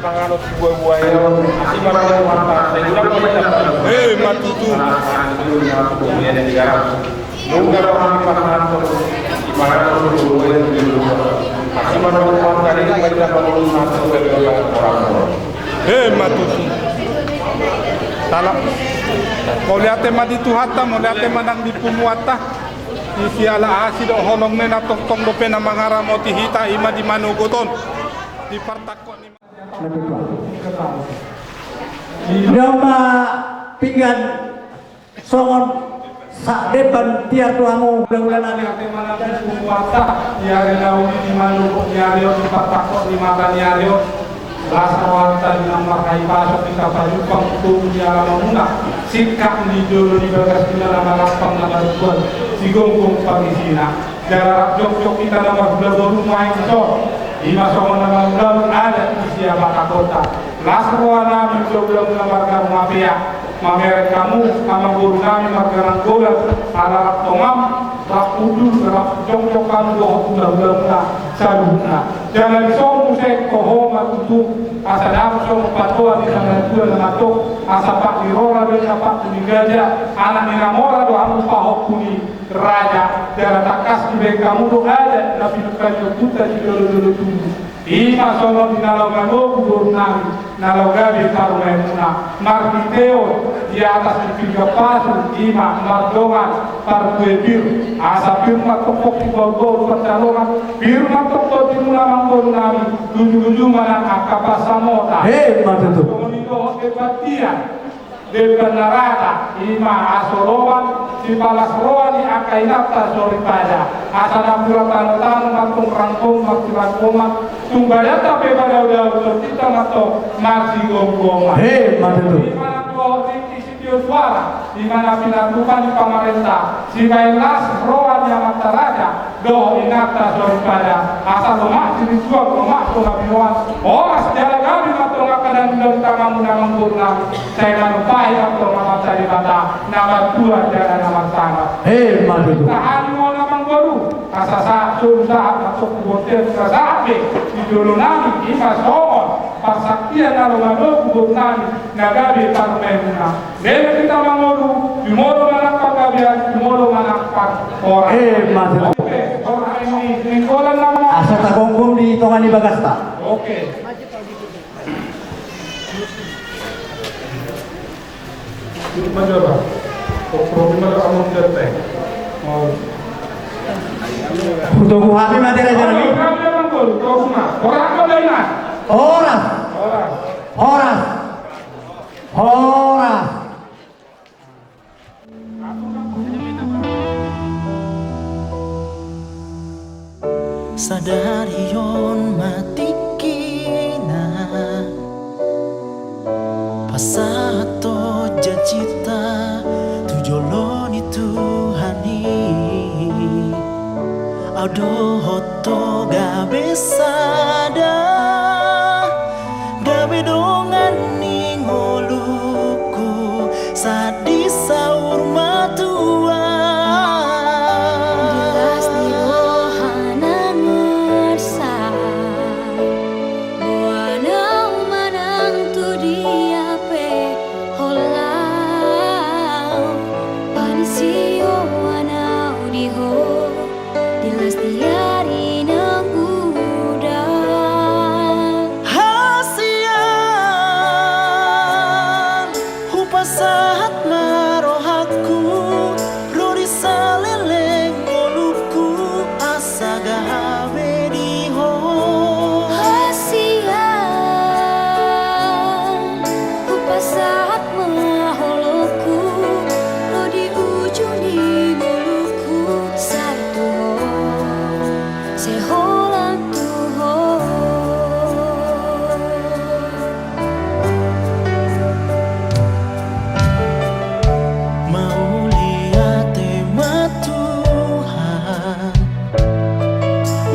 panganut buah-buah asli marang mata segera matutu nunggu orang pasangan ibarat buah asli marang mata ini mereka perlu mata orang matutu talak kau lihat tema di tuhata mau lihat tema nang di pumuata isi ala asid honong nena tong dope na mangara moti hita ima di manugoton di partakon ni Nama pinggan songon sak depan tiar tuamu mudah-mudahan ate mana pumuata diare nauni di manugo diare di partakon di makan diare Lasawanta di nama kai pasok di kapal Jepang tu di alam muna sikap di dulu di bagas kita nama lapang nama tuan si gonggong pagisina jarak jok kita nama bulan main so lima sama nama bulan ada di siapa kota Lasawana mencoba nama mafia mamere kamu sama guru kami margaran gola ala tongam rapudu jok kamu doh bulan saruna jangan somu saya kohoma tutu asadam somu patoa di sana tuan nato asapak dirora dan asapak kuningaja anak ninamora do amu pahok kuni raja jangan takas di kamu do ada nabi kayu puta di dulu tunggu ima sono di nalau gano guru nami nalau gabi karumemuna martiteo di atas di tiga pasu ima mardongan parkue biru asa firma tokok di bawah percalonan firma tokok di muna mangkon nami tujuh mana akapasamota matutu komunido kebatian Depan narada ima asorowan si palas roan di akainata sori pada asana pura tanu matung rangkong maksimal komat tumbayata bebada udah kita mato masih gonggongan matutu di mana tuh di studio suara di mana pinatukan di pemerintah si bailas roan yang mata raja doh inata sori pada asal lemak jenis suar lemak pengabinuan oras jalan kami matung akadan dari tangan munamang purna saya manupai atau nama cari mata nama dua dan nama sangat matutu tahan mau nama baru asasa susah masuk hotel kasabe di dulu nami ima soon pasaktian kalau ngado kubur nami nagabe parmena dene kita mangoru di modo manakpak kabian di modo manakpak orang matutu orang ini nikolan nama asa tagongkom di tongan di bagasta Mencoba, problem ada amun tertek. Mau. untuk kuhati materi jalan Problem mangkul, kau semua. Orang kau lainnya. Horas sadari yon mati kina pasato jacita tujoloni tuhani audo hoto gabe sada gabe dongan ningoluku sadi saur matua jelas di rohana ngersa buana manang tu dia pe holau panisio wanau di ho jelas diari nang udang hasian hupasahat marohatku rori saleleng ngoluku asa gawe diho hasian kupasaat maholoku lo di ujung di buluku satu seholan tuho mau lihat tema Tuhan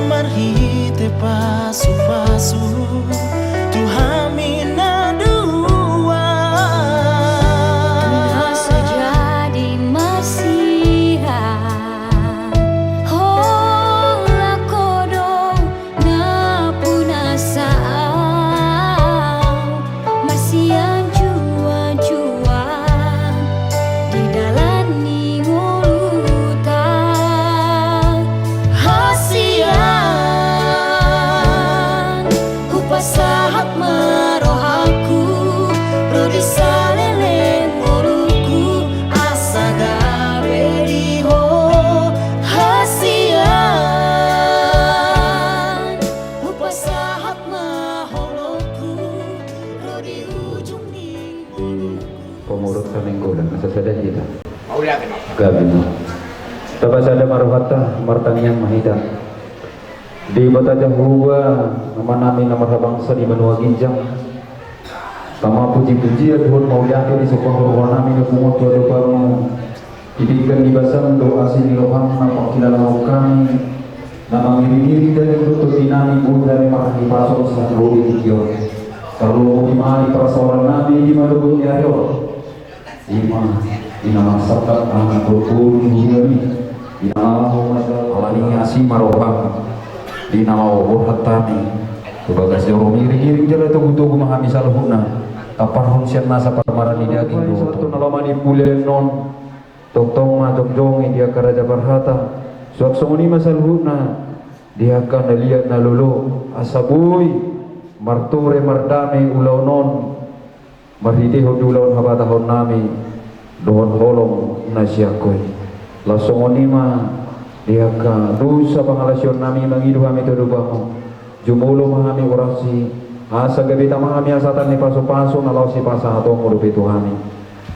marhite pasu-pasu Tuhan mina dua saja di masihan hola kodo Gabino. Bapak sada maruhata martangian mahida. Di bataja huwa nama nami nama bangsa di benua ginjang. Tama puji-pujian Tuhan mau yakin di sebuah ruang nami di kumut Tuhan Bapamu. Didikan di basam doa sini loham nama kilala mau kami. Nama ngiri-ngiri dari lutut dinami pun dari marahi pasok saat roli tikion. Kalau imani persoalan nabi di malubun yahyo. Ima nama sabta anak berkul dunia di nama alani asih maroham di nama hatami. Tugas jauh ngiri-ngiri jala tugu-tugu mahami salhuna. Kapan siap nasa parmaran ini agin satu nalamani pulen non. Tong ma jong dia karaja barhata. Suak songoni masalhuna dia akan lihat nalulu asabui marture mardame ulaunon marhite hodulon habatahon nami dohon holong nasyakoi la songoni ma dia akan dosa pangalasyon nami mangidu kami tudubamu jumulo mahami orasi asa gabita mahami asatan ni paso-paso nalau si pasa atau ngurupi Tuhani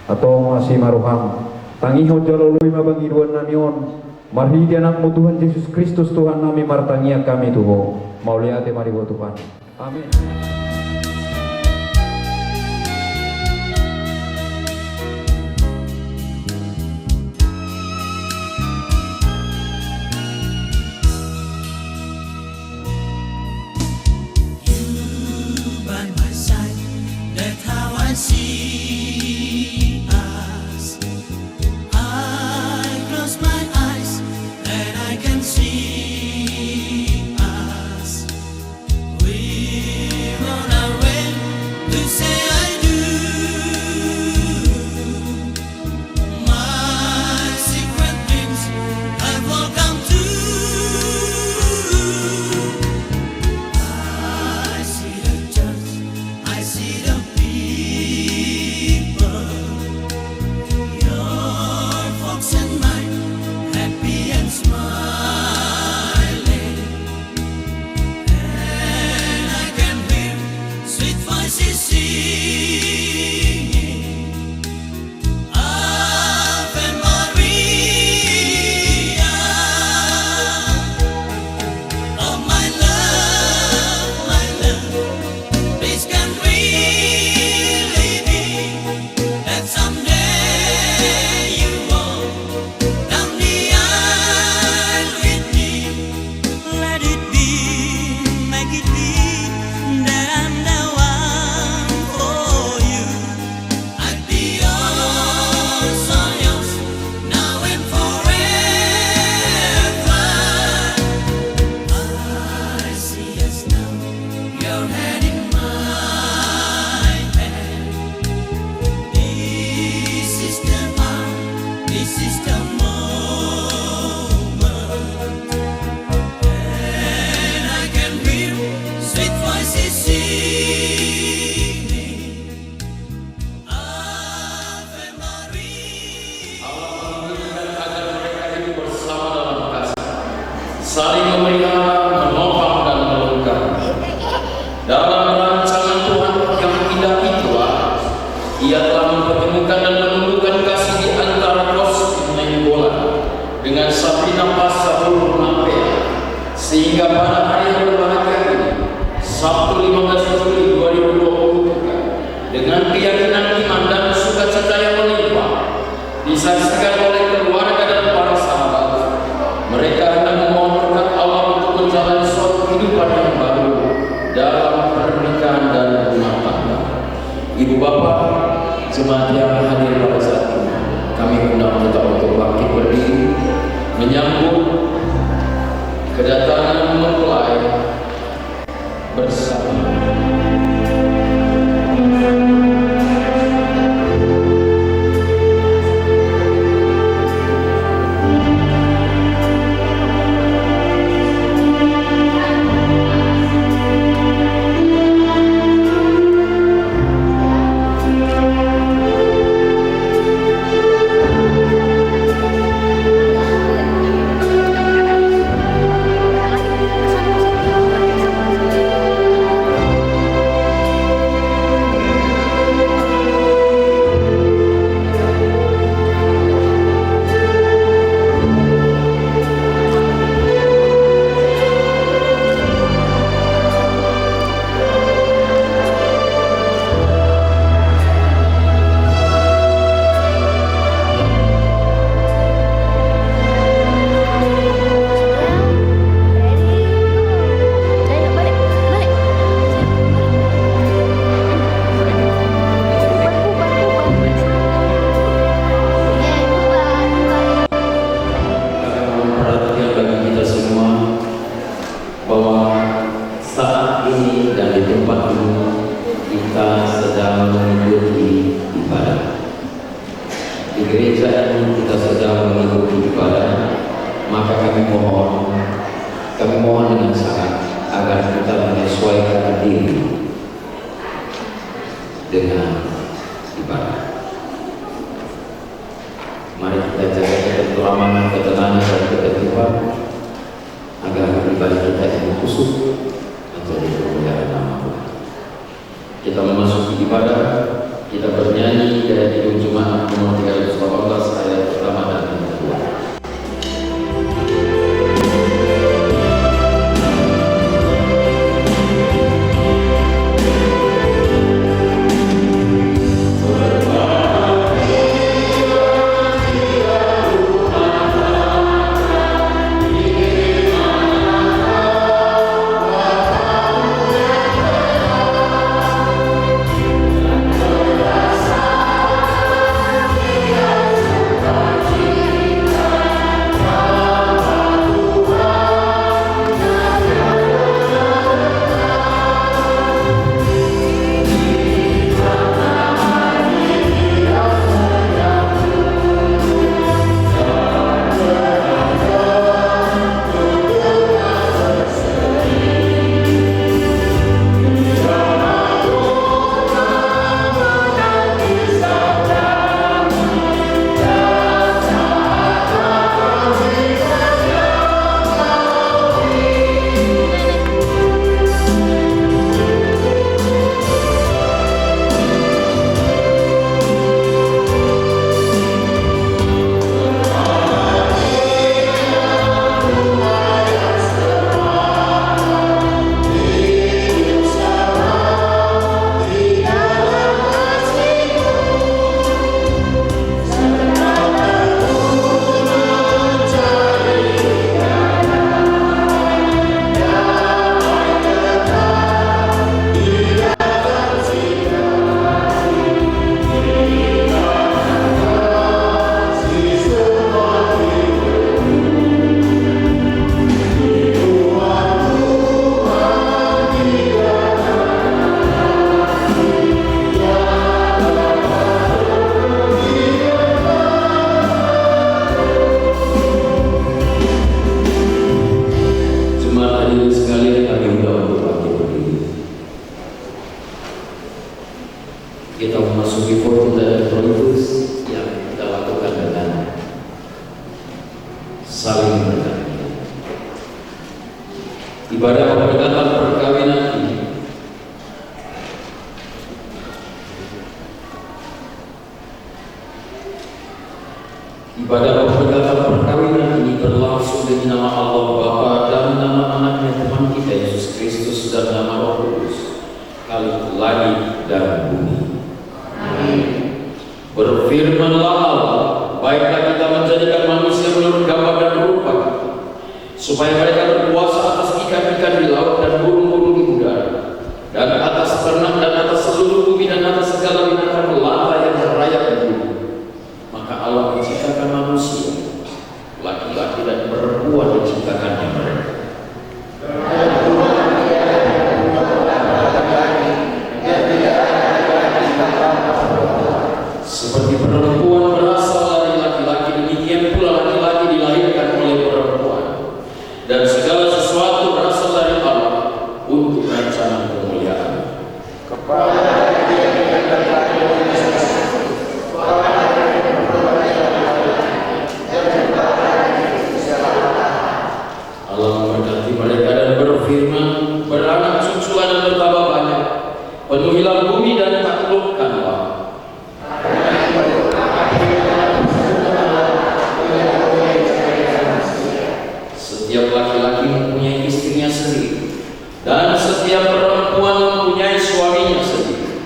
atau masih maruham tangiho jalului mabangiduan namion marhidi anakmu Tuhan Yesus Kristus Tuhan nami martangia kami Tuhan mau lihat mari Tuhan amin. By my side, that's how I see us. I close my eyes and I can see us. We're on our way to say I do. My secret dreams have all come true. I see the church, I see the people, your folks and mine, happy and smiling, and I can hear sweet voices singing, Ave Maria. Oh my love, this can really be that someday you walk down the aisle with me. Let it be, make it be that I'm the one for you. I'd be yours, all yours, now and forever. I see us now, your hand in my hand. This is the hour, this is the moment, and I can hear sweet voices singing, Ave Maria. Agar mereka hidup bersama dalam kasih, saling memelihara, menopang dan melengkapi. Dalam rancangan Tuhan yang indah itulah Ia telah mempertemukan dan menundukkan kasih di antara Kos Nainggolan dengan Sabrina Pasabur Mapea, sehingga pada hari yang berbahagia ini, Sabtu 15 Juli 2023, dengan keyakinan iman dan sukacita yang melimpah, disaksikan oleh keluarga dan para sahabat. Mereka hendak memohon berkat Allah untuk menjalani suatu kehidupan yang baru dalam pernikahan dan rumah tangga. Ibu bapak, jemaat yang hadir pada saat ini, kami undang kita untuk bangkit berdiri menyambut kedatangan mempelai bersama. menolong, kami mohon dengan sangat agar kita menyesuaikan diri dengan ibadah. Mari kita jaga ketentraman, ketenangan, dan ketertiban agar ibadah kita ini khusyuk menjadi kemuliaan nama Tuhan. Kita memasuki ibadah, kita bernyanyi dari Kidung Jemaat nomor 318 ayat pertama dan yang kedua. Kita memasuki foto dan proyek yang kita lakukan dengan saling berganti. Ibadah pemberkatan perkawinan ini berlangsung dengan nama Allah Bapa dan nama anaknya Tuhan kita Yesus Kristus dan nama Roh Kudus, kali langit dan bumi. Berfirmanlah Allah, baiklah kita menjadikan manusia menurut gambar dan rupa, supaya mereka berkuasa atas ikan-ikan di laut dan burung-burung di udara, dan atas ternak dan atas seluruh bumi dan atas segala binatang melata yang merayap di bumi. Maka Allah menciptakan manusia, laki-laki dan perempuan diciptakannya mereka. Seperti perempuan berasal dari laki-laki, demikian pula laki-laki dilahirkan oleh perempuan. Dan segala sesuatu berasal dari Allah untuk rencana kemuliaan. Allah memberkati mereka dan berfirman, beranak cuculah dan bertambah banyak, penuhilah bumi dan taklukkanlah. Setiap laki-laki mempunyai istrinya sendiri, dan setiap perempuan mempunyai suaminya sendiri.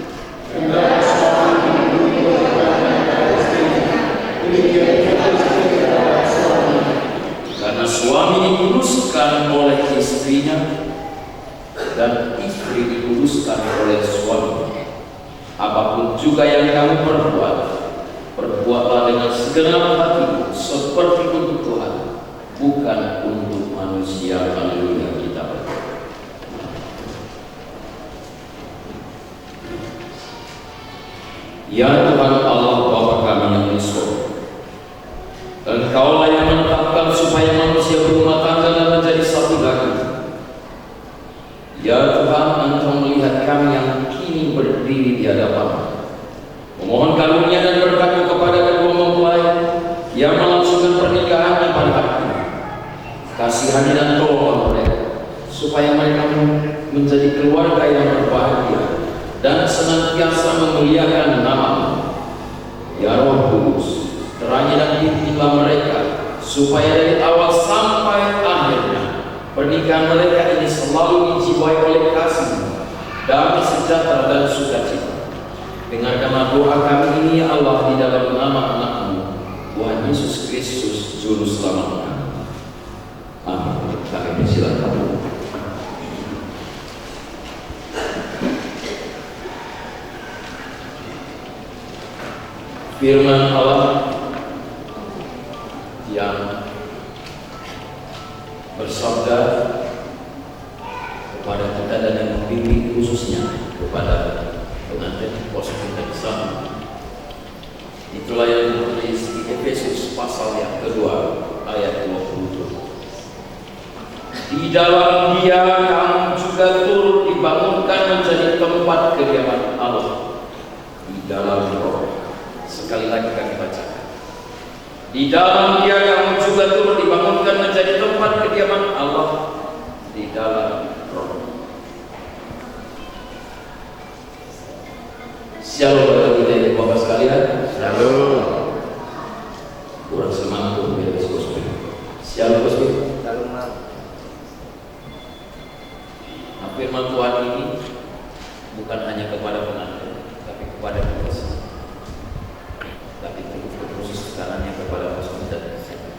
Karena suami dikuduskan oleh istrinya, dan istri dikuduskan oleh suami. Apapun juga yang kamu perbuat, perbuatlah dengan segenap hati, seperti untuk Tuhan, bukan untuk manusia. Haleluya, kita berdoa. Ya Tuhan Allah Bapa kami yang di surga, Engkaulah yang menetapkan supaya manusia berumah tangga dan tolong mereka supaya mereka menjadi keluarga yang berbahagia dan senantiasa memuliakan nama-Mu. Ya Roh Kudus, terangi dan pimpinlah mereka supaya dari awal sampai akhirnya pernikahan mereka ini selalu dijiwai oleh kasih, damai sejahtera dan sukacita. Dengarkanlah doa kami ini ya Allah di dalam nama anak-Mu Tuhan Yesus Kristus Juru Selamat kami. Amin. Kami silakan. Firman Allah yang bersabda kepada kita dan yang membimbing khususnya kepada pengantin posisi dan Islam. Itulah yang ditulis di Efesus pasal yang kedua ayat 27. Di dalam Dia kamu juga turut dibangunkan menjadi tempat kediaman Allah di dalam Roh. Sekali lagi kami bacakan. Di dalam Dia kamu juga turut dibangunkan menjadi tempat kediaman Allah di dalam Roh. Shalom bagi kita yang Bapak sekalian. Shalom. Kurang semangat untuk bebas gospel. Shalom gospel. Shalom. Firman Tuhan ini bukan hanya kepada pengantin, tapi kepada kita semua. Tapi terkhusus sekarangnya kepada pasukan dan kesehatan.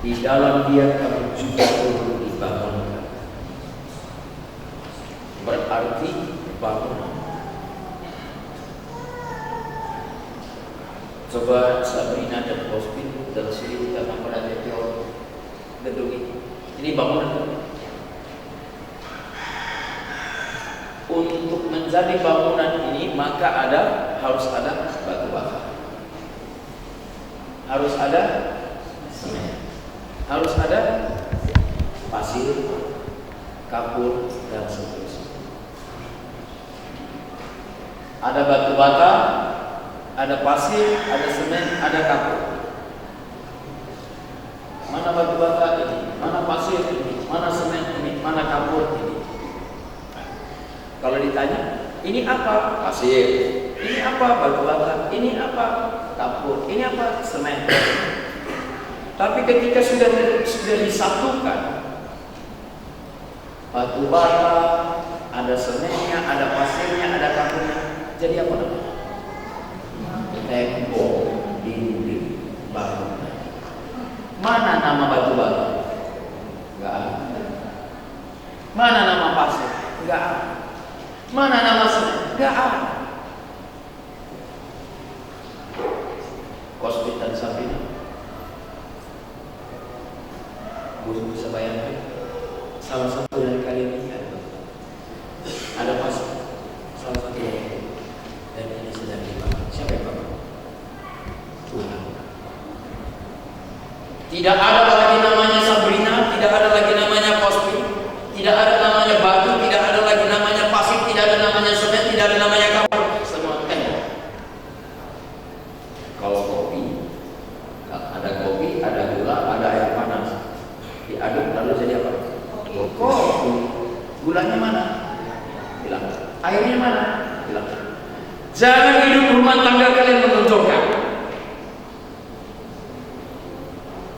Di dalam Dia kamu juga perlu dibangunkan. Berarti bangunan. Coba Sabrina dan Kospin dan Sri kita pada teori gedung ini bangunan. Untuk menjadi bangunan ini maka harus ada batu bata, harus ada semen, harus ada pasir, kapur dan seterusnya. Ada batu bata, ada pasir, ada semen, ada kapur. Mana batu bata ini? Mana pasir ini? Mana semen ini? Mana kapur ini? Kalau ditanya, ini apa? Pasir. Ini apa? Batu bata. Ini apa? Kapur. Ini apa? Semen. Tapi ketika sudah disatukan, batu bata, ada semennya, ada pasirnya, ada kapurnya, jadi apa namanya? Tembok dinding bangunan. Mana nama batu bata? Enggak ada. Mana nama pasir? Enggak ada. Mana nama semen? Enggak ada. Kospit dan Sabrina, Guru bisa bayangkan salah satu dari kalian ini ada pasir, salah satu dan ini sedang dibangun. Siapa yang bangun? Tuhan. Tidak ada lagi namanya Sabrina, tidak ada lagi namanya Kospin, tidak ada namanya batu, tidak ada lagi namanya pasir, tidak ada namanya semen, tidak ada namanya kapur. Semua tembok. Kalau kopi, ada gula, ada air panas, diaduk lalu jadi apa? Kopi. Gulanya mana? Hilang. Airnya mana? Hilang. Jangan hidup rumah tangga kalian menonjolkan.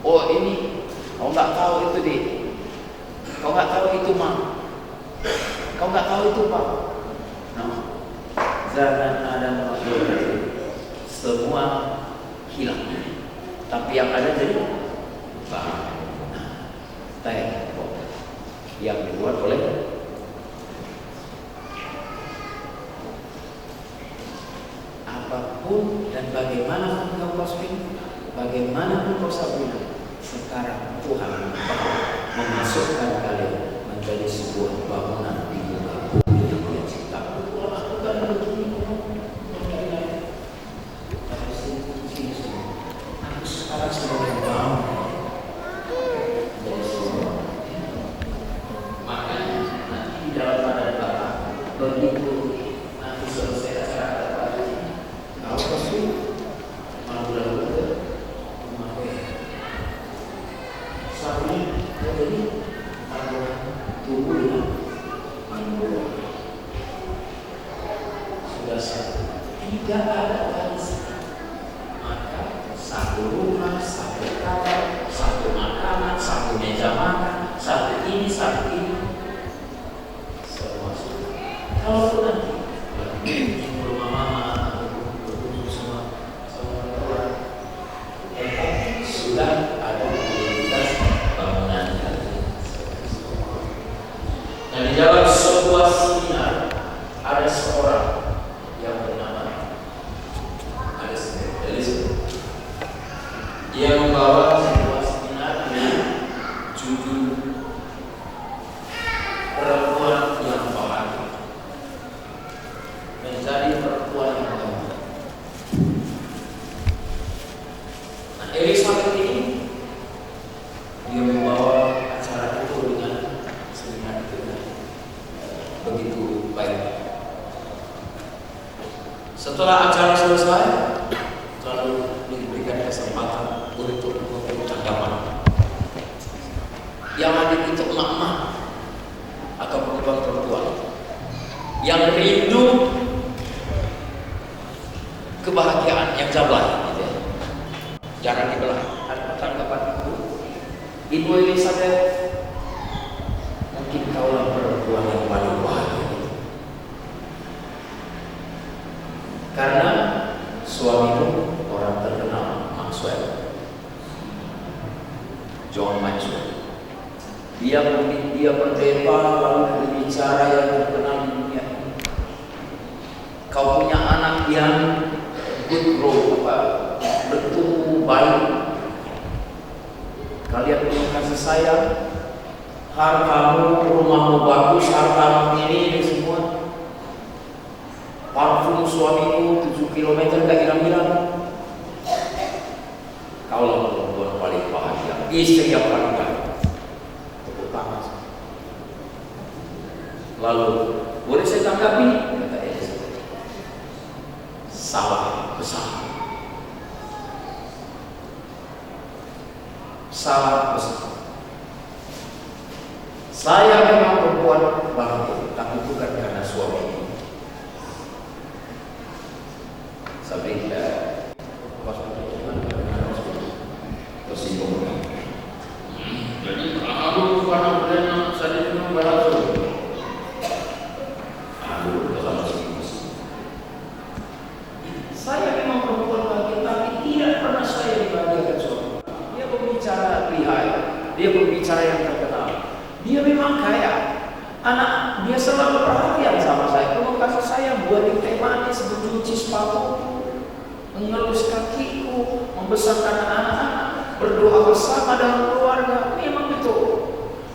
Oh ini, kau nggak tahu itu deh, kau nggak tahu itu mah, kau nggak tahu itu pak. No. Jangan ada menonjolkan. Semua hilang. Tapi yang ada jadi tembok yang dibuat oleh apapun dan bagaimanapun kau Kospin, bagaimanapun kau Sabrina, sekarang Tuhan memasukkan kalian menjadi sebuah bangunan di muka bumi yang Dia ciptakan. Tuhan lakukan begini, aku sekarang sedang membangun menjadi sebuah. Makanya nanti di dalam badan Bapak begitu nanti selesai acara tadi, tidak ada warisan. Maka satu rumah, satu kamar, satu makanan, satu meja makan, satu ini, semua sudah. Kalau nanti rumah mama semua sudah ada identitas bangunan. Nah, di dalam sebuah seminar ada seorang yang bernama Elizabeth. Dia membawa sebuah seminar dengan judul Perempuan yang Bahagia, menjadi perempuan yang bahagia. Nah, Elizabeth ini dia membawa acara itu dengan seminar itu begitu baik. Setelah acara selesai, lalu diberikan kesempatan untuk memberi tanggapan. Yang hadir itu emak-emak atau perempuan-perempuan yang rindu kebahagiaan yang jablah, gitu ya. Jangan dibelah. Ada tanggapan Ibu Elizabeth, mungkin kaulah perempuan yang paling bahagia. Karena suamimu orang terkenal, Maxwell, John Maxwell. Dia pendeta lalu berbicara yang terkenal di dunia ini. Kau punya anak yang good growth, bertumbuh baik. Kalian punya kasih sayang, hartamu, rumahmu bagus, hartamu ini semua. Parfum suamimu 7 km gak hilang-hilang. Kaulah perempuan paling bahagia, istri yang paling baik. Tepuk tangan. Lalu, boleh saya tanggapi? Kata Elizabeth. Salah besar. Salah besar. Saya memang perempuan bahagia, tapi bukan karena suami. Sampai tersinggung. Jadi aku karena berenang saya minum beratur. Aku dalam saya memang perempuan bahagia, tapi tidak pernah saya dibahagiakan suami. Dia berbicara lihai, dia berbicara yang terkenal. Dia memang kaya. Anak dia selalu perhatian sama saya, penuh kasih sayang, buatin teh manis, mencuci sepatu, mengelus kakiku, membesarkan anak-anak, berdoa bersama dalam keluarga. Memang itu.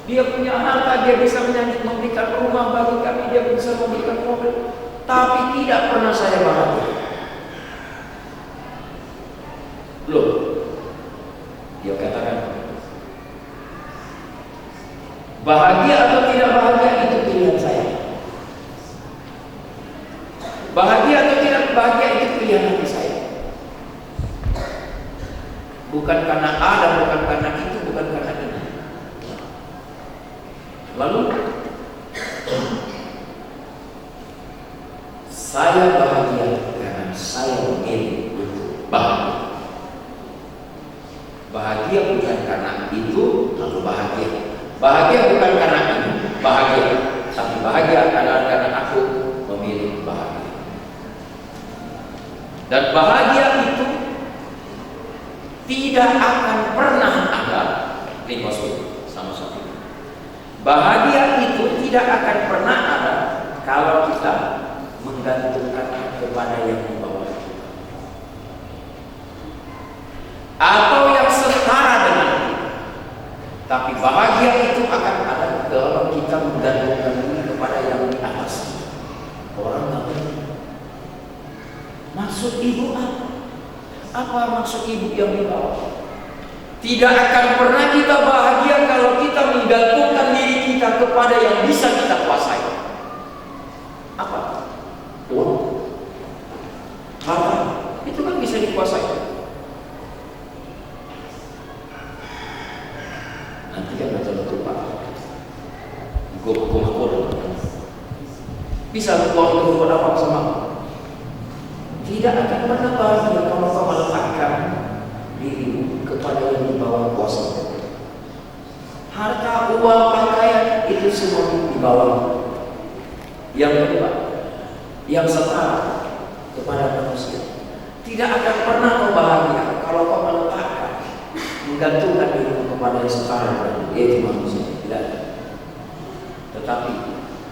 Dia punya harta, dia bisa memberikan rumah bagi kami, dia bisa memberikan mobil, tapi tidak pernah saya bahagia. Loh, dia katakan, bahagia atau tidak bahagia itu pilihan saya. Bahagia atau tidak bahagia itu pilihan hati saya. Bukan karena A dan bukan karena itu, bukan karena ini. Lalu saya bahagia karena saya memilih untuk bahagia. Bahagia bukan karena itu, lalu bahagia. Bahagia bukan karena ini, bahagia. Tapi bahagia adalah karena aku memilih bahagia. Dan bahagia itu tidak akan pernah ada di sama-sama. Bahagia itu tidak akan pernah ada kalau kita menggantungkan kepada yang di bawah kita, atau yang setara dengan kita. Tapi bahagia itu akan ada kalau kita menggantungkan diri kepada yang di atas. Orang nggak ngerti. Maksud ibu apa? Apa maksud ibu yang di bawah? Tidak akan pernah kita bahagia kalau kita menggantungkan diri kita kepada yang bisa kita kuasai. Apa? Uang, harta, itu kan bisa dikuasai. Nanti kan baca lupa. Gue bisa uang itu buat apa sama? tidak akan pernah bahagia kalau kau meletakkan dirimu kepada yang di bawah kuasa. Harta, uang, pakaian itu semua di bawah. Yang kedua, yang setara kepada manusia. Tidak akan pernah kau bahagia kalau kau meletakkan, menggantungkan dirimu kepada yang setara, yaitu manusia. Tidak. Tetapi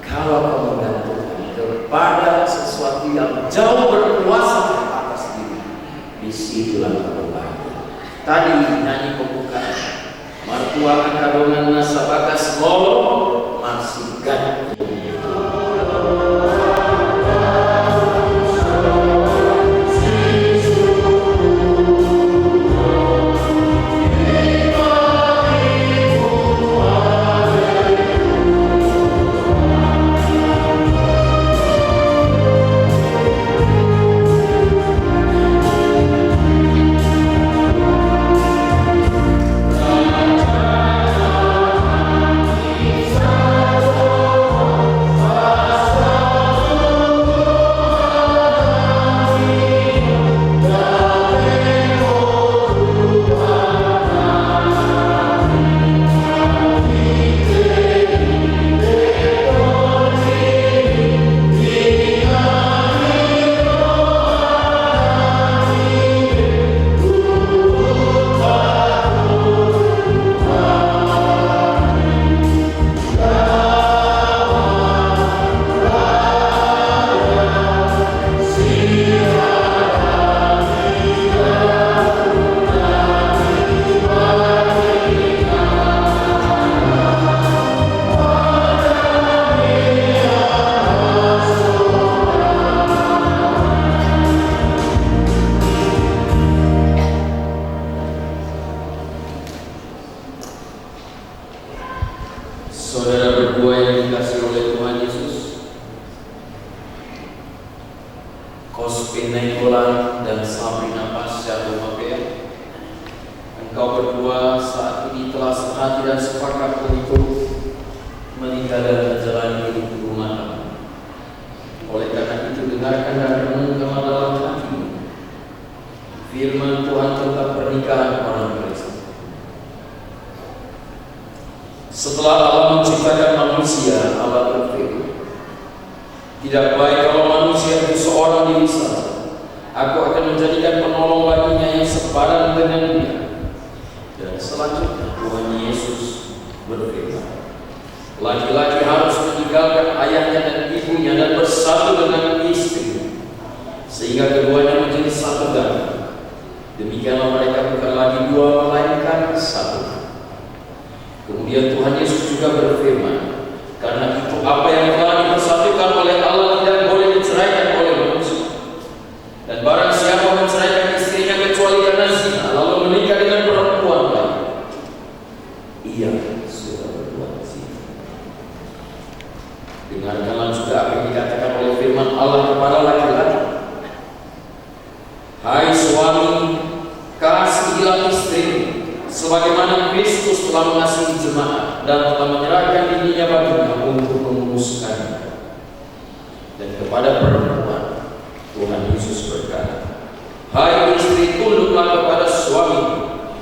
kalau kau menggantungkan kepada sesuatu yang jauh berkuasa atas diri, disitulah kau bahagia. Tadi nyanyi pembukaan, martua kadongan nasabakas molo masih gantung. Saudara berdua yang dikasihi oleh Tuhan Yesus, Kospin Nainggolan dan Sabrina Pasca Rumapea, engkau berdua saat ini telah sehati dan sepakat untuk menikah dan menjalani hidup rumah tangga. Oleh karena itu, dengarkan dan renungkan dalam hatimu firman Tuhan tentang pernikahan orang Kristen. Setelah Allah menciptakan manusia, Allah berfirman, tidak baik kalau manusia itu seorang diri saja. Aku akan menjadikan penolong baginya yang sepadan dengan dia. Dan selanjutnya Tuhan Yesus berfirman, laki-laki harus meninggalkan ayahnya dan ibunya dan bersatu dengan istri, sehingga keduanya menjadi satu daging. Demikianlah mereka bukan lagi dua, melainkan satu. Kemudian Tuhan Yesus juga berfirman, karena itu apa yang telah dipersatukan oleh Allah tidak boleh diceraikan oleh manusia. Dan barang siapa menceraikan istrinya kecuali karena zina, lalu menikah dengan perempuan lain, ia sudah berbuat zina. Dengarkanlah juga apa yang dikatakan oleh firman Allah kepada laki-laki. Hai suami, kasihilah istrimu sebagaimana Kristus telah mengasihi jemaat dan telah menyerahkan dirinya baginya untuk menguduskannya. Dan kepada perempuan, Tuhan Yesus berkata, hai istri, tunduklah kepada suami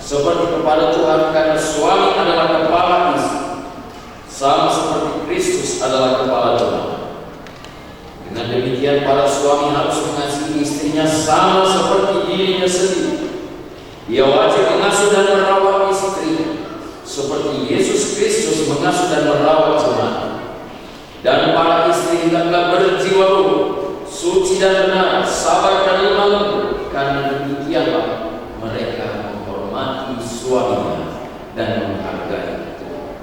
seperti kepada Tuhan, karena suami adalah kepala istri, sama seperti Kristus adalah kepala jemaat. Dengan demikian, para suami harus mengasihi istrinya sama seperti dirinya sendiri. Ia wajib mengasuh dan merawat istrinya seperti Yesus Kristus mengasuh dan merawat jemaat. Dan para istri hendaklah berjiwa luhur, suci dan benar, sabar dan lemah lembut, karena demikianlah mereka menghormati suaminya dan menghargai Tuhan.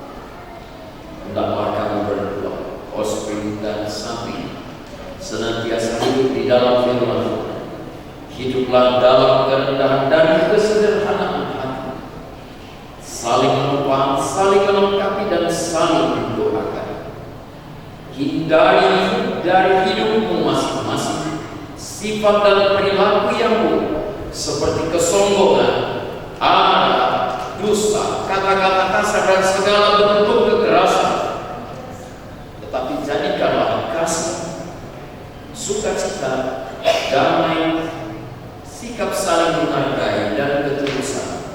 Hendaklah kamu berdua, Kospin dan Sabrina, senantiasa hidup di dalam firman Tuhan. Hiduplah dalam kerendahan dan kesederhanaan hati, saling menopang, saling melengkapi, dan saling mendoakan. Hindari dari hidupmu masing-masing sifat dan perilaku yang buruk, seperti kesombongan, amarah, dusta, kata-kata kasar, dan segala bentuk kekerasan. Tetapi jadikanlah kasih, sukacita, damai, sikap saling menghargai dan ketulusan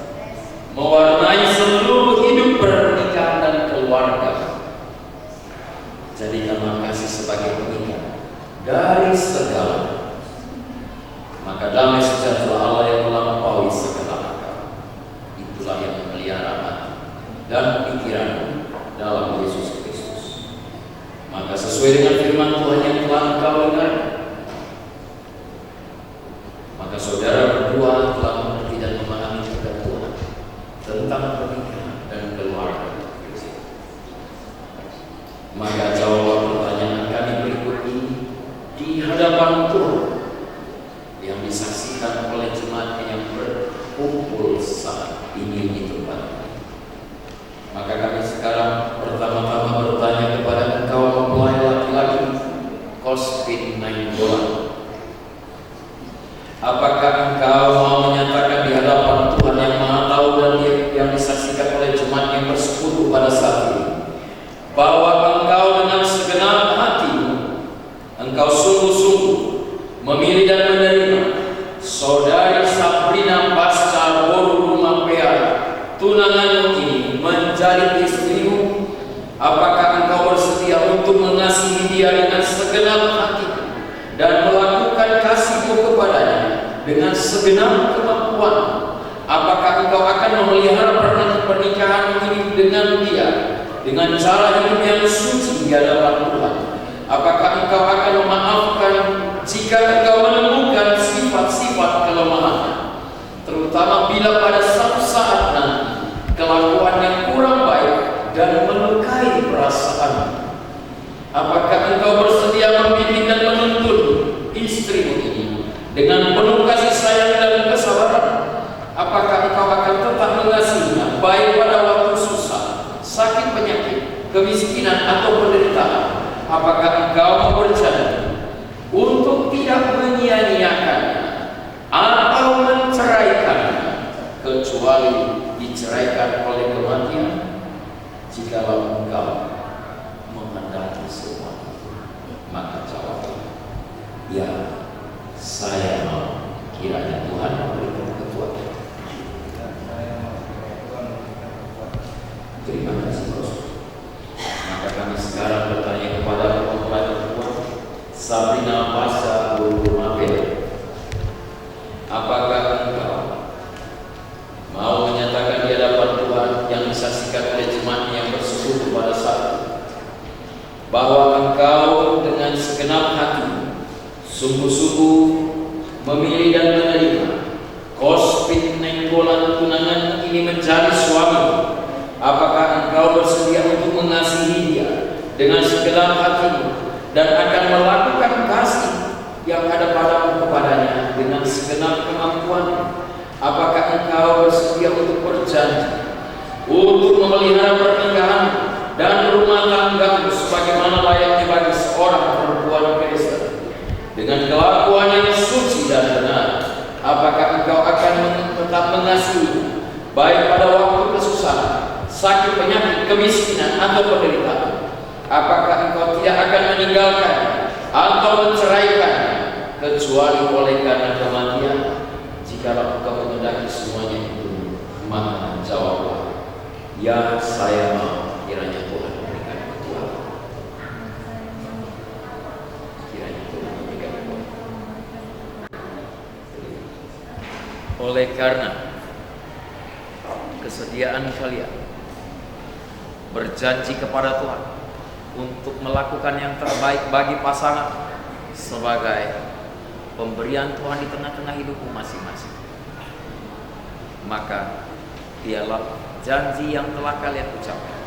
mewarnai seluruh hidup pernikahan dan keluarga. Jadikanlah kasih sebagai pengikat dari segala, maka damai sejahtera Allah yang melampaui segala akal, itulah yang memelihara hati dan pikiran dalam Yesus Kristus. Maka sesuai dengan firman Tuhan yang telah engkau dengar, maka saudara berdua telah mengerti dan memahami ketentuan tentang pernikahan dan keluarga. Maka jawab pertanyaan kami berikut ini di hadapan Tuhan yang disaksikan oleh jemaat yang berkumpul saat ini di tempat ini. Maka kami sekarang pertama-tama bertanya kepada engkau mempelai laki-laki Kospin Nainggolan, apakah engkau mau menyatakan di hadapan Tuhan yang Maha Tahu dan yang disaksikan oleh jemaat yang bersekutu pada saat ini, bahwa engkau dengan segenap hatimu engkau sungguh-sungguh memilih dan menerima saudari Sabrina Pasca Boru Rumapea tunanganmu ini menjadi istrimu? Apakah engkau bersedia untuk mengasihi dia dengan segenap hati dan melakukan kasihmu kepadanya dengan segenap kemampuan? Apakah engkau akan memelihara pernikahan ini dengan dia dengan cara hidup yang suci di hadapan Tuhan? Apakah engkau akan memaafkan jika engkau menemukan sifat-sifat kelemahan, terutama bila pada satu saat nanti kelakuan yang kurang baik dan melukai perasaan? Apakah engkau bersedia membimbing dan menuntun istrimu ini dengan penuh kasih sayang dan kesabaran? Apakah engkau akan tetap mengasihinya baik pada waktu susah, sakit penyakit, kemiskinan atau penderitaan? Apakah engkau mau berjanji untuk tidak menyia-nyiakannya atau menceraikannya kecuali diceraikan oleh kematian? Jikalau engkau menghendaki semua itu, maka jawablah, ya, saya mau. Kiranya Tuhan memberikan kekuatan. Terima kasih, Bos. Maka kami sekarang bertanya kepada mempelai perempuan Sabrina Pasca Boru Rumapea, apakah engkau mau menyatakan di hadapan Tuhan yang disaksikan oleh jemaat yang bersekutu pada saat ini, bahwa engkau dengan segenap hati sungguh-sungguh memilih dan menerima Kospin Nainggolan tunangan ini menjadi suami? Apakah engkau bersedia untuk mengasihi dia dengan segenap hatimu dan akan melakukan kasih yang ada padamu kepadanya dengan segenap kemampuan? Apakah engkau bersedia untuk berjanji untuk memelihara pernikahan dan rumah tanggamu sebagaimana layaknya bagi seorang perempuan Kristen dengan kelakuan yang suci dan benar? Apakah engkau akan tetap mengasihi baik pada waktu kesusahan, sakit penyakit, kemiskinan atau penderitaan? Apakah engkau tidak akan meninggalkan atau menceraikan kecuali oleh karena kematian? Jikalau engkau menghendaki semuanya itu, maka jawablah, ya, saya mau. Kiranya Tuhan memberikan kekuatan. Kiranya Tuhan memberikan kekuatan. Oleh karena kesediaan kalian berjanji kepada Tuhan untuk melakukan yang terbaik bagi pasangan sebagai pemberian Tuhan di tengah-tengah hidupmu masing-masing, maka dialah janji yang telah kalian ucapkan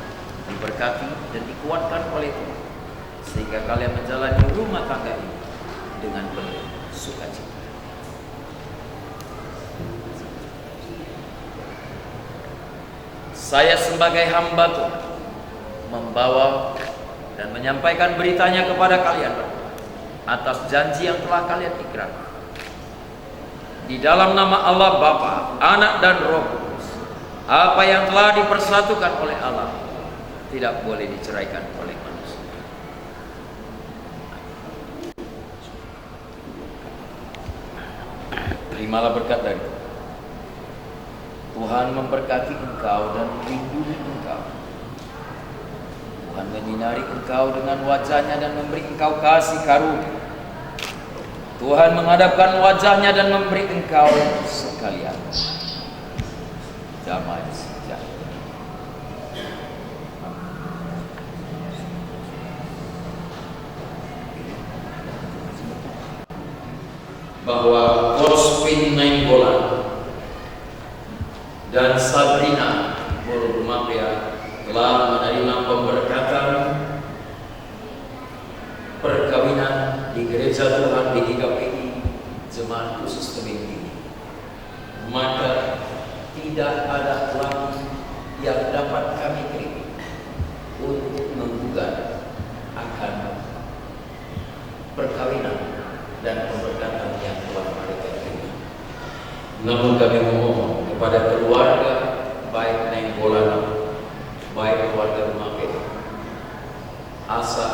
diberkati dan dikuatkan oleh Tuhan, sehingga kalian menjalani rumah tangga ini dengan penuh sukacita. Saya sebagai hamba Tuhan membawa dan menyampaikan beritanya kepada kalian atas janji yang telah kalian ikrarkan di dalam nama Allah Bapa, Anak dan Roh Kudus. Apa yang telah dipersatukan oleh Allah tidak boleh diceraikan oleh manusia. terimalah berkat dari Tuhan memberkati engkau dan melindungi engkau. Tuhan menyinari engkau dengan wajahnya dan memberi engkau kasih karunia. Tuhan menghadapkan wajahnya dan memberi engkau sekalian damai sejahtera. Bahwa Kospin Nainggolan dan Sabrina Borumapia telah menerima pemberkatan perkawinan di Gereja Tuhan di GKPI Jemaat Khusus Tebing Tinggi. Maka tidak ada lagi yang dapat kami terima untuk menggugat akan perkawinan dan pemberkatan yang telah mereka terima. Namun kami memohon kepada keluarga baik Nainggolan, baik keluarga Rumape, asa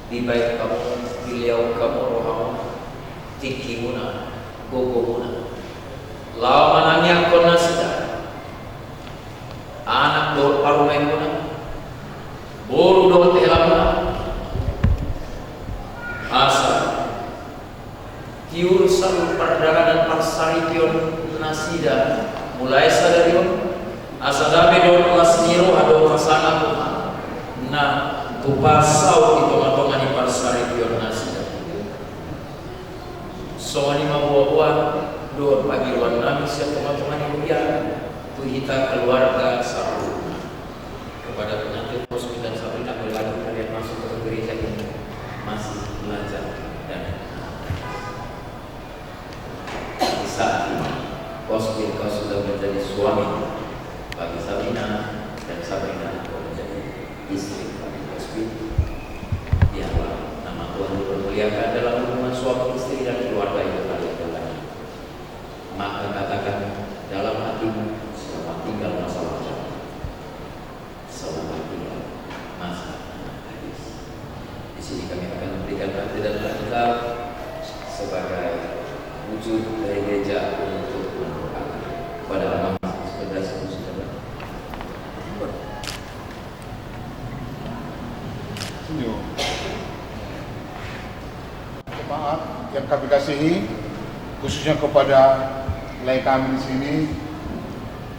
di baik kamu, beliau kamu rohamu, tiki muna, gogo muna, lawan anaknya kona sedar, anak dor parumai muna, boru dor telamuna, asa tiur salu perdagangan parsari pion nasida, mulai sadarion, asa dabe dor lasniro ado pasana Tuhan, nah tupasau itu matongan di parsari pion nasida. Soalnya buah-buah dor pagi luar nami siap teman-teman yang dia tuhita keluarga Sabrina. Kepada penyanyi Kospin dan Sabrina berlaku kalian masuk ke gereja ini masih belajar dan di saat ini Kospin kau sudah menjadi suami bagi Sabrina dan Sabrina kau menjadi istri bagi Kospin. Biarlah nama Tuhan dipermuliakan dalam hubungan suami istri dan keluarga yang kalian jalani. Maka katakan dalam hatimu selamat tinggal masa lalu, selamat tinggal masa hadis. Di sini kami akan memberikan arti dan lengkap sebagai wujud dari gereja untuk mendoakan pada anak saudara saudara. Jemaat yang kami kasihi, khususnya kepada nilai kami di sini,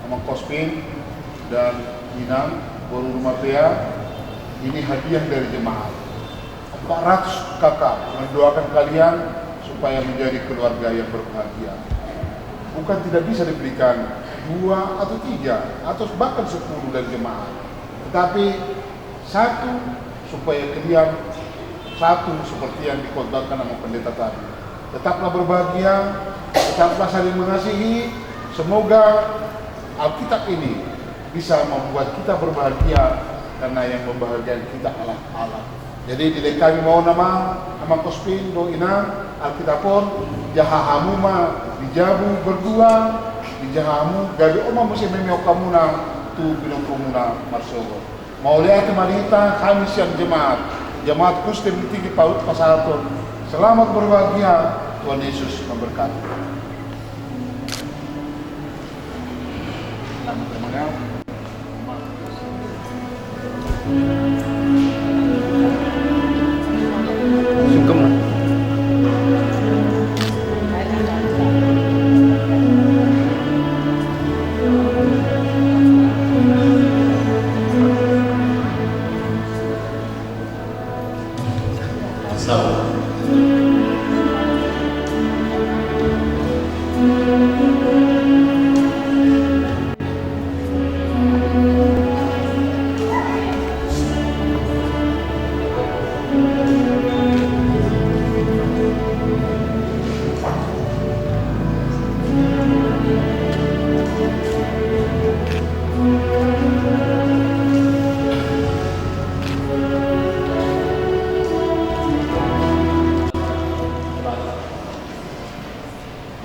Amang Kospin dan Inang Boru Rumapia, ini hadiah dari jemaat 400 kakak mendoakan kalian supaya menjadi keluarga yang berbahagia. Bukan tidak bisa diberikan 2 atau 3 atau bahkan 10 dari jemaat, tetapi 1 supaya kalian satu seperti yang dikhotbahkan sama pendeta tadi. Tetaplah berbahagia, tetaplah saling mengasihi. Semoga Alkitab ini bisa membuat kita berbahagia, karena yang membahagiakan kita Allah. Jadi di kami mau nama Kospin do ina Alkitab pun jahahamuma dijabu berdua dijahamu gabi oma musim memeo kamuna tu bilang kamuna marsogo. Mau lihat temanita kami siang jemaat Kristen tinggi paut pasaton. Selamat berbahagia, Tuhan Yesus memberkati. Sungkem.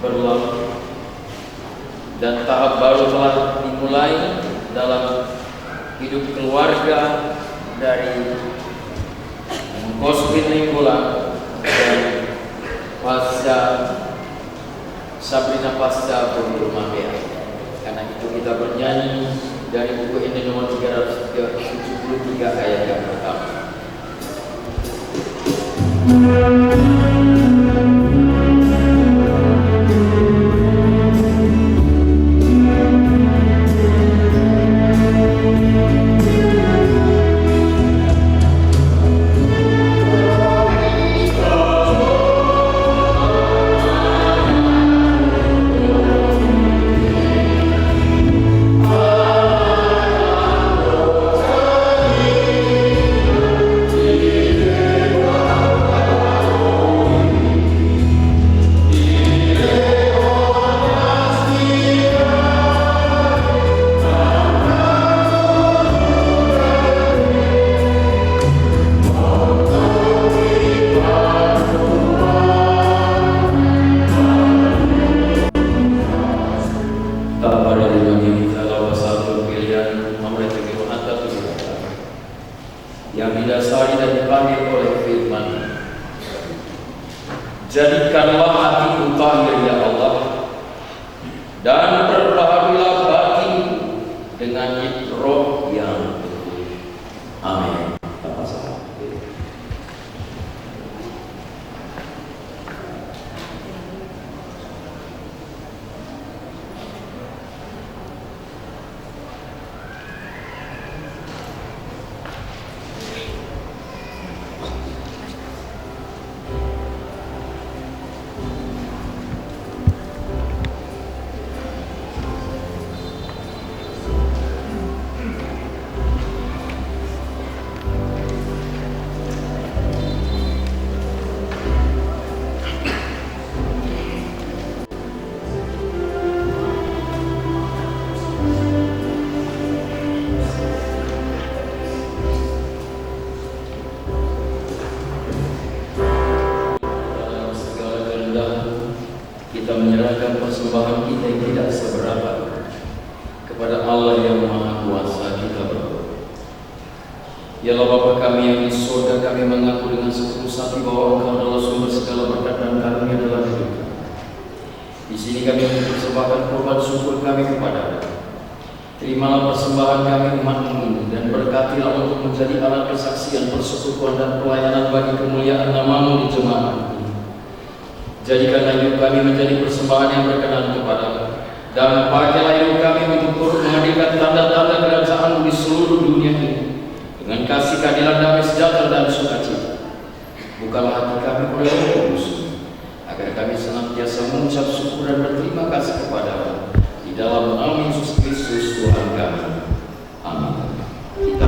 berlalu dan tahap baru telah dimulai dalam hidup keluarga dari Kospin Nainggolan dan pasca Sabrina Pasca Buru Mapea. Karena itu kita bernyanyi dari buku ini nomor 373 ayat yang pertama. yang didasari dan dipanggil oleh firman. Jadikanlah hatiku tahir ya Allah, dan perbaharuilah batin dengan roh yang betul. Amin. Kita menyerahkan persembahan kita yang tidak seberapa kepada Allah yang Maha Kuasa kita berdoa. Ya Allah Bapa kami yang di surga, kami mengaku dengan setulus hati bahwa Engkau adalah sumber segala berkat dan karunia dalam hidup kami. Di sini kami mempersembahkan korban syukur kami kepada-Mu. Terimalah persembahan kami umat-Mu ini dan berkatilah untuk menjadi alat kesaksian, persekutuan dan pelayanan bagi kemuliaan nama-Mu di jemaat. Jadikanlah hidup kami menjadi persembahan yang berkenan kepada-Mu, dan pakailah hidup kami untuk turut menghadirkan tanda-tanda kerajaan-Mu di seluruh dunia ini dengan kasih, keadilan, damai sejahtera dan sukacita. Bukalah hati kami oleh Roh Kudus, agar kami senantiasa mengucap syukur dan berterima kasih kepada-Mu di dalam nama Yesus Kristus Tuhan kami. Amin. Kita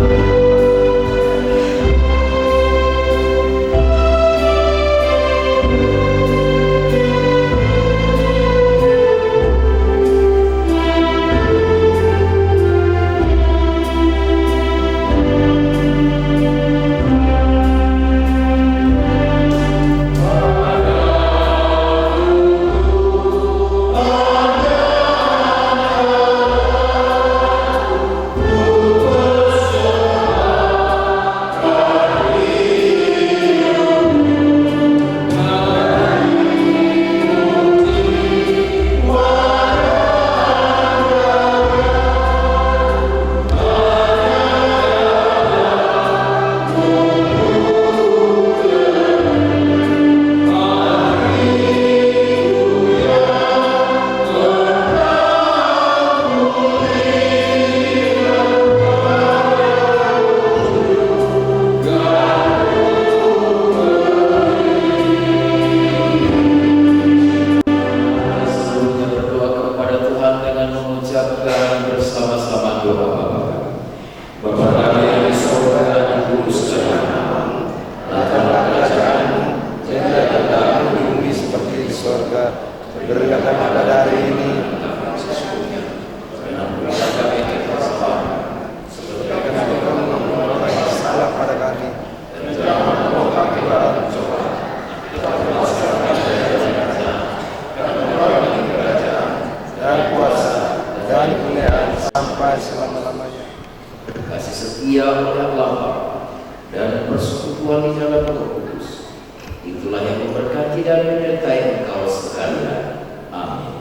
bersama-sama doa Bapa kami yang di surga, dikuduskanlah namamu, datanglah kerajaan-Mu, jadilah kehendakmu di bumi seperti di surga. Berilah kami pada hari ini sesungguhnya, dan ampunilah kami kesalahan seperti kami mengampuni orang yang salah pada kami, dan jangan membawa kami ke dalam pencobaan, tetapi bebaskanlah kami dari jahat. Karena kerajaan dan kuasa dan kemuliaan sampai selama-lamanya. Kasih setia oleh Allah dan persekutuan di dalam Roh Kudus, itulah yang memberkati dan menyertai engkau sekalian. Amin.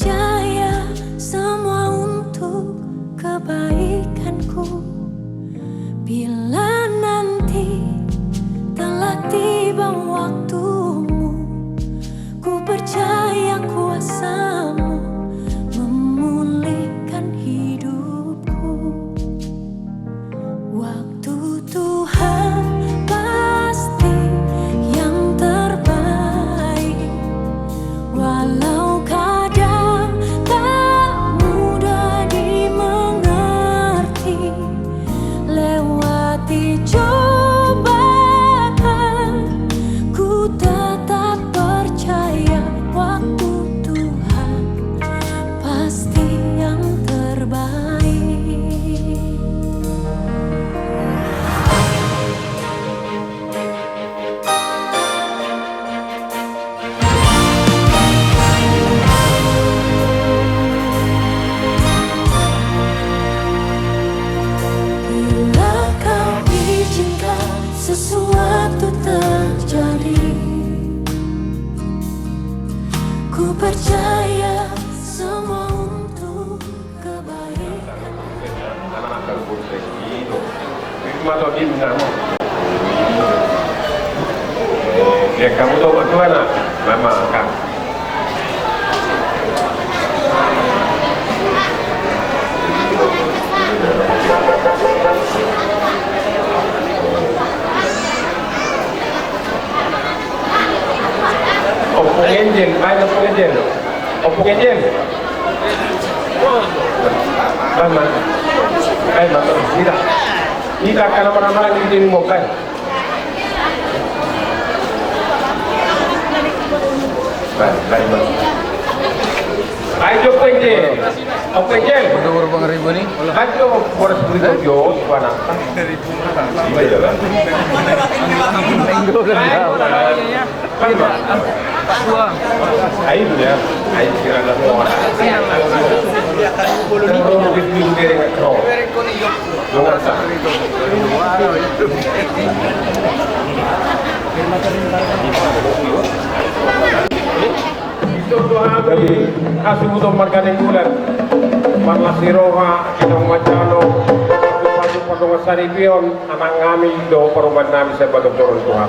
percaya semua untuk kebaikanku. Bila nanti telah tiba waktumu, ku percaya kuasamu memulihkan hidupku. Waktu Tuhan pasti yang terbaik, walau kadang tak mudah dimengerti. Lewati cobaan, ku tetap percaya waktu Tuhan pasti yang terbaik. Bila kau izinkan sesuatu terjadi, ku percaya semua untuk kebaikan. Anak tersebut begitu. Itu atau di mana? Ya kamu tahu betul anak, mama kan. Opung engine, baik opung engine. Opung engine. Mama, mama, tidak. Tidak karena mana-mana yang di mau kan. Baik. Ayo pengen. Apa pengen? Berapa bang ribu nih? Ayo boros beli yo, mana? Iya lah. Ayo ya. Ayo kira lah semua. Terus bikin dari kau. Luar sah. Itu doa bagi kasih butuh marganing bulan. Marlasiroha kita macano padu saripion anak kami do perubahan nami sebagai turun Tuhan.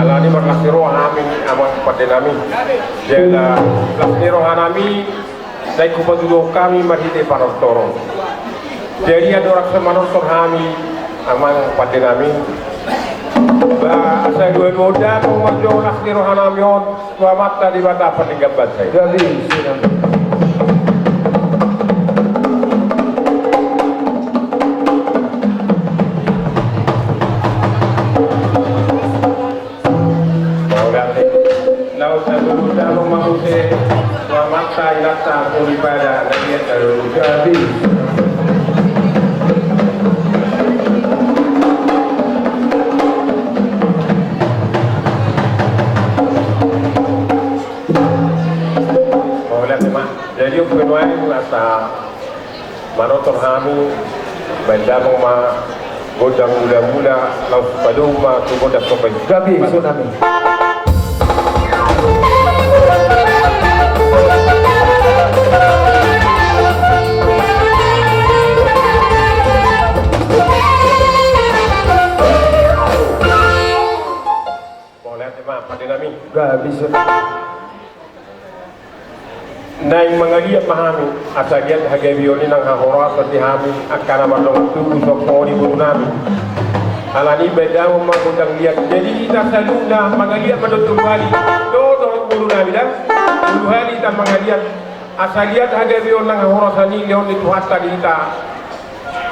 Alani marlasiroha kami amang pada nami. Jela lasiroha nami saya kupadudo kami mahite para torong. Jadi ada orang semanontor kami amang pada nami. Saya dua-dua mengajo lasiroha nami on dua mata di mata peninggapan saya. Jadi daripada dia terlalu jadi boleh teman jadi penuai rasa manotor kami benda ma godang mula-mula laut paduma tu godang sampai gabi tsunami. Gak bisa. Naing mangaliat mahami asagiat hagabioni nang hahora seperti hami akana mandong tubuh sokoni buru nami. Alani beda memagundang lihat. Jadi kita saluna mangaliat menutup bali. Do buru nami dah. Buru hari kita mangaliat asagiat hagabioni nang hahora sani leon itu hatta kita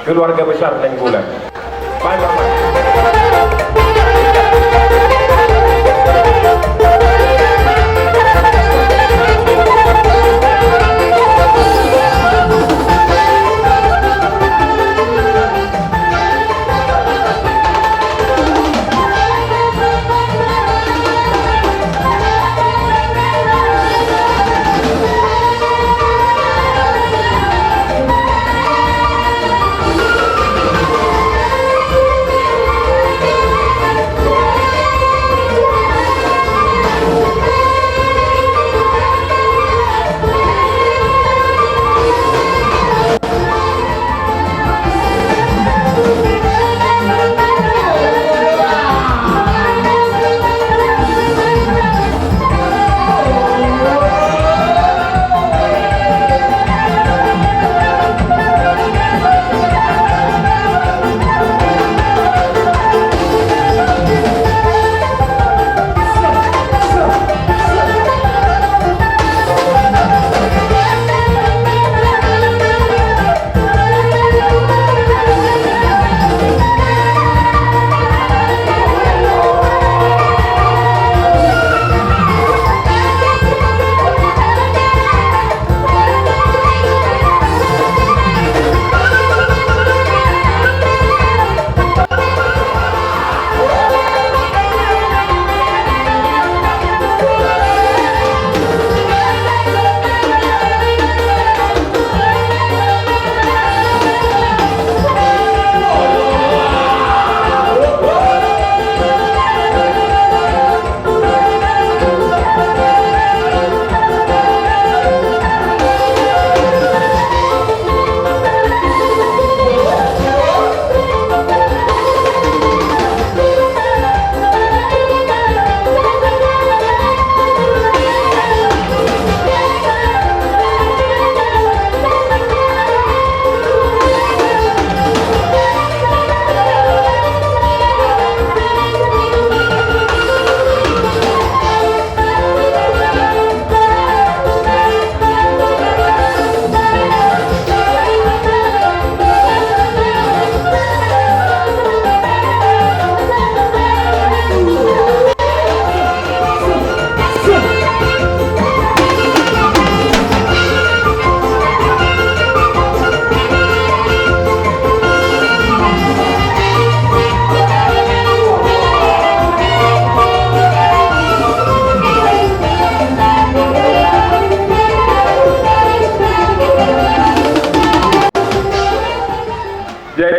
keluarga besar neng bulan. Bye.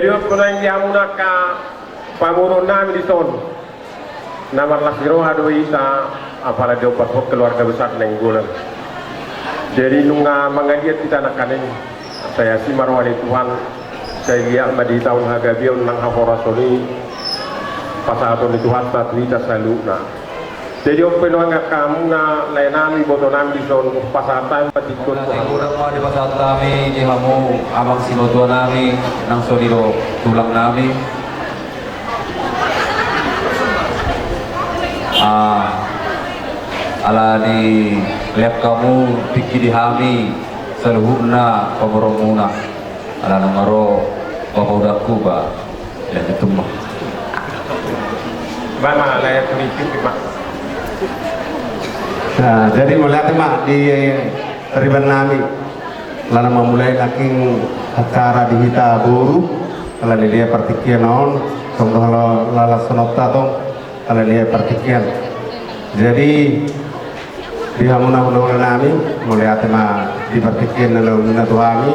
Jadi kuna yang dihamuna ka pamurun nami di son. Nama lasiro hado ita apalagi opat keluarga besar neng gulan. Jadi nunga mangadiat kita nakanin. Saya si marwani Tuhan. Saya lihat di tahun hagabion nang haporasoni pasatun itu hatta kita selalu na. Jadi penuanga kamu na lainami botonami di son pasatan patikun Kurang mo di pasat kami di hamu abang sinodo nami nang soniro tulang nami. Ala di lihat kamu pikir di hami seluhurna pemoromuna ala nangaro bapaudakku ba dan itu mah Bama layak tulisin Pak. Nah, jadi melihat mak di Riban Nami lalu memulai laking acara di Hita Buru kalau dia partikian on contoh lala sonota tong kalau dia partikian jadi di hamuna Nami melihat mak di partikian lalu Tuhami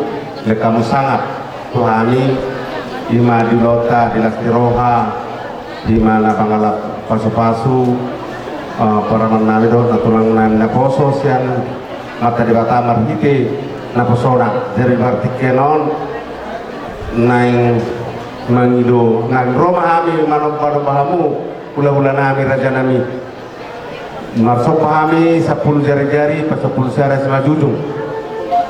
lekamu sangat Tuhami ima di lota di lastiroha di mana pangalap pasu-pasu para menami do natulang na poso sian mata di batamar hiti na posona dari bartikenon naing mangido nang roma ami manong pado bahamu pula-pula nami raja nami marsok pahami 10 jari-jari pas 10 jari sama jujung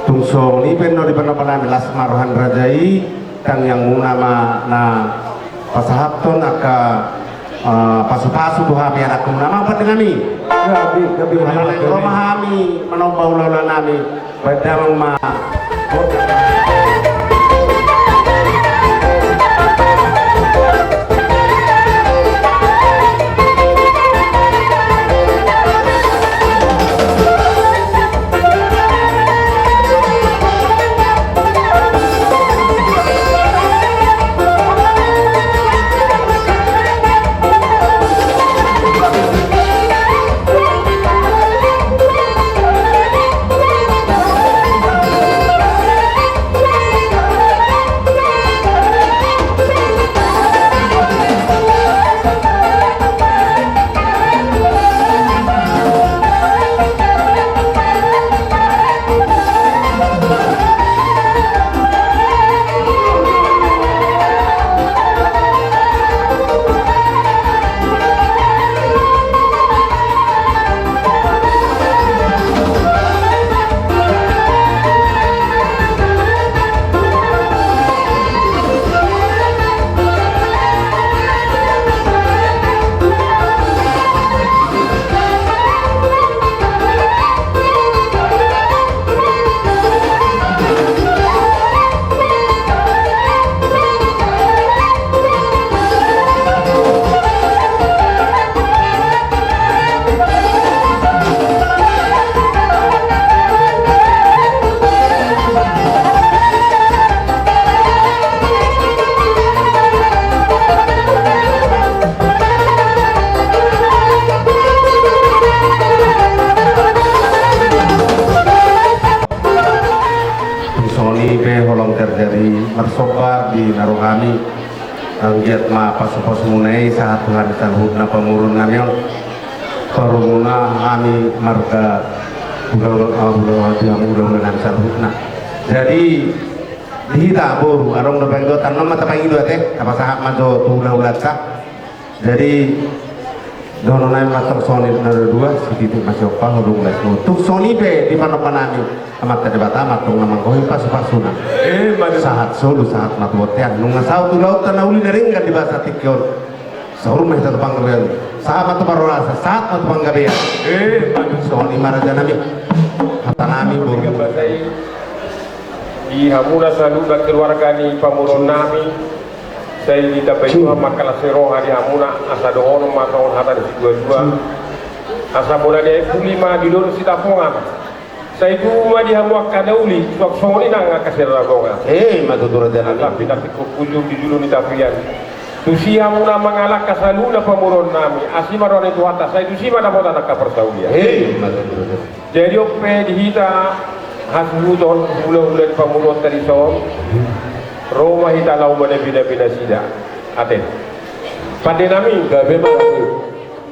tungso ni peno di panapanami las maruhan rajai tang yang munama na pasahapton aka pasu-pasu tuh kami anak nama apa dengan ini? Gabi rumah kami menombau lola nami pada mama. Mersobar di Naruhani anggiat ma pas-pas munai saat Tuhan salhutna pemurun namion koruna kami marga udah salhutna jadi di Hita Buru arong na penggo tanam mata pengido teh apa sahak majo ulah jadi dono naik masak soni nado dua sedikit masih opah hudung les tuk soni be di mana panami amat tadi batamat tung namang koi pas-pasuna saat solo saat matuotian nunga sao tu laut tanauli naringkan di bahasa tikion sahur mah satu panggabean sahabat tu parorasa saat matu panggabean soni maraja nami kata nami buru di hamuna selalu dan keluarga ni pamurun nami saya tidak baik makalah seroha di hamuna asa doon makaon hata di dua asa bola dia lima di dulu sita pongan saya itu di hamu kadauli sok soni nang kasir ragonga matu turada Allah pindah ke kunjung di dulu ni tapian tusi hamuna mengalah kasaluna pamurun nami asimaron itu atas saya tusi mana bola nak persaulia matu turada jadi ope di Hita hasil don bulan pamurun tadi som Roma hita lau mana bina-bina sida. Aten. Pada nami gabe malu.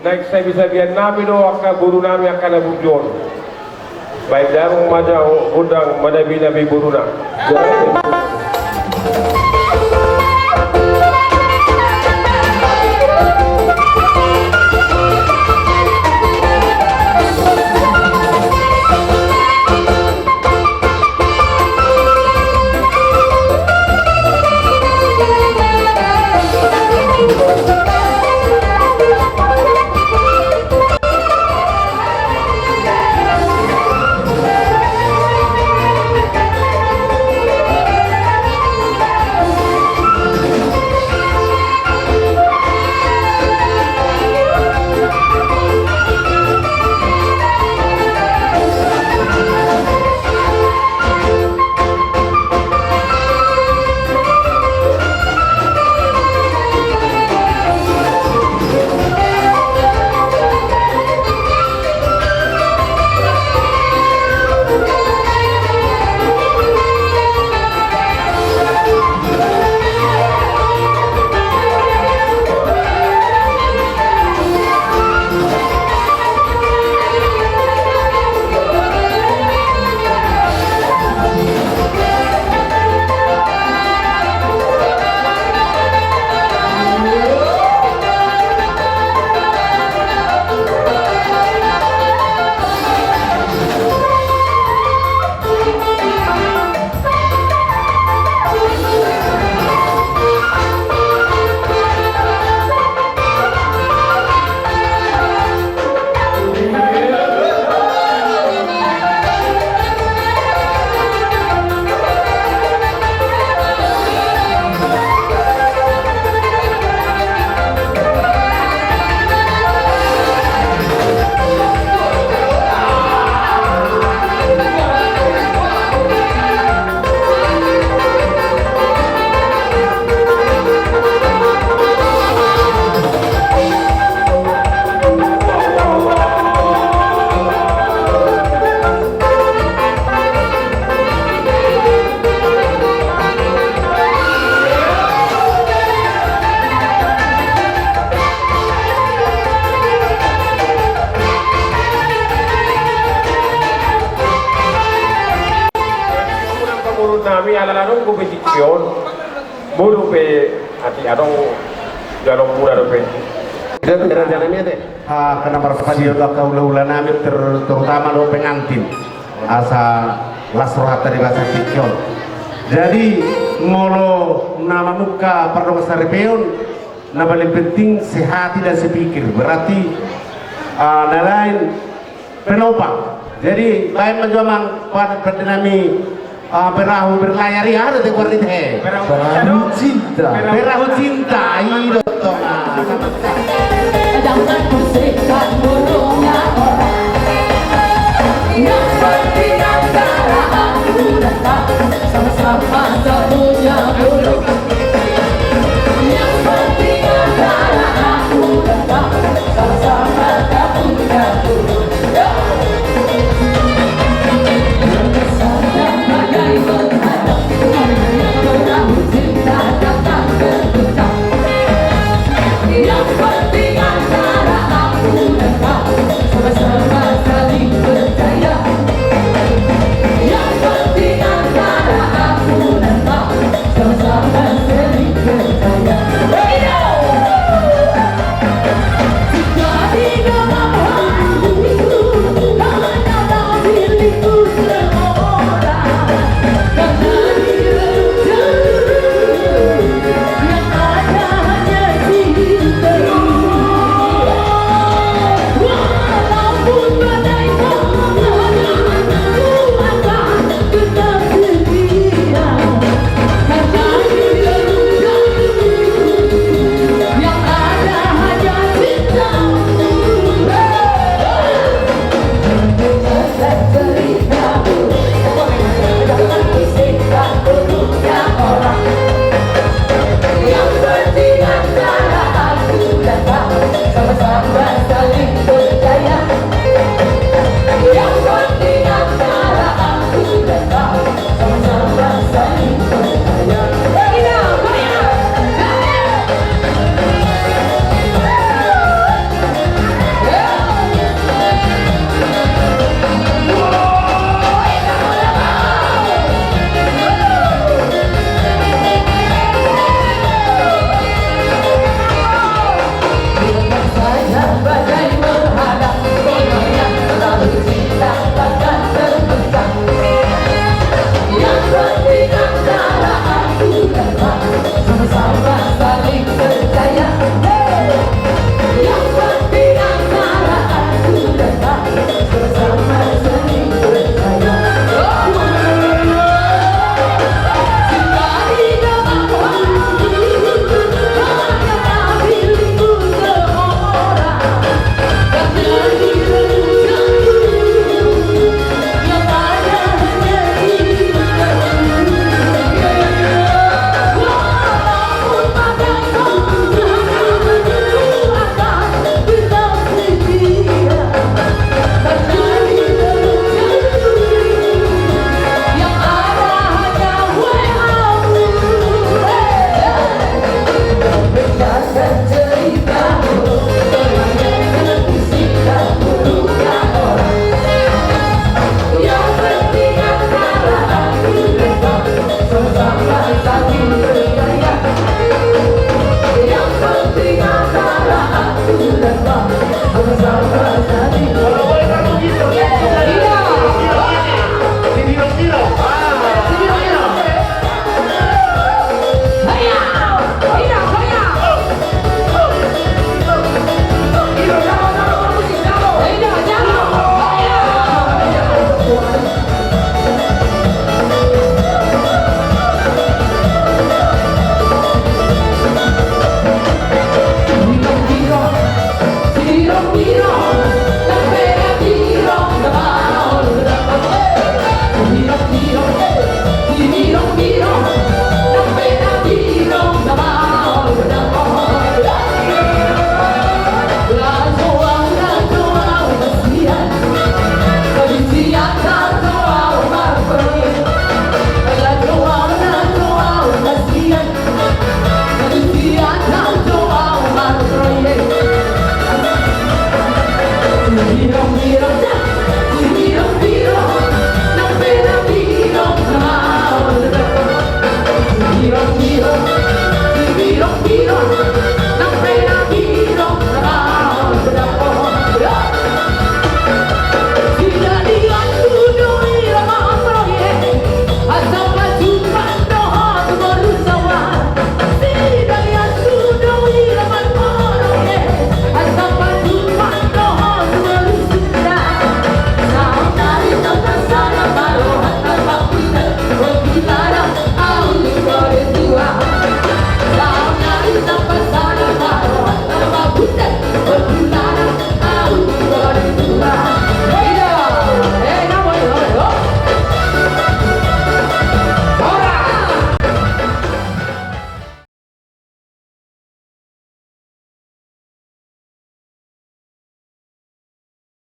Naik saya bisa biar nami do akka guru nami akan abujon. Baik darung maja undang mana bina-bina guru na. Nami ala-ala kompetisi mulu pe ati adong jalong mula do pe. Dan rencananya teh kena berpadio kaula-ula nami terutama do pengantin asa lasrohata di bahasa Tikyon. Jadi molo nama muka perlu saripeon na paling penting sehati dan sepikir berarti nalain penopang. Jadi baik menjuamang pada nami perahu berlayar ya ada di warna teh. Perahu cinta. Perahu cinta. Iya dong. Jangan kusikat burungnya orang yang seperti antara aku dan kau sama-sama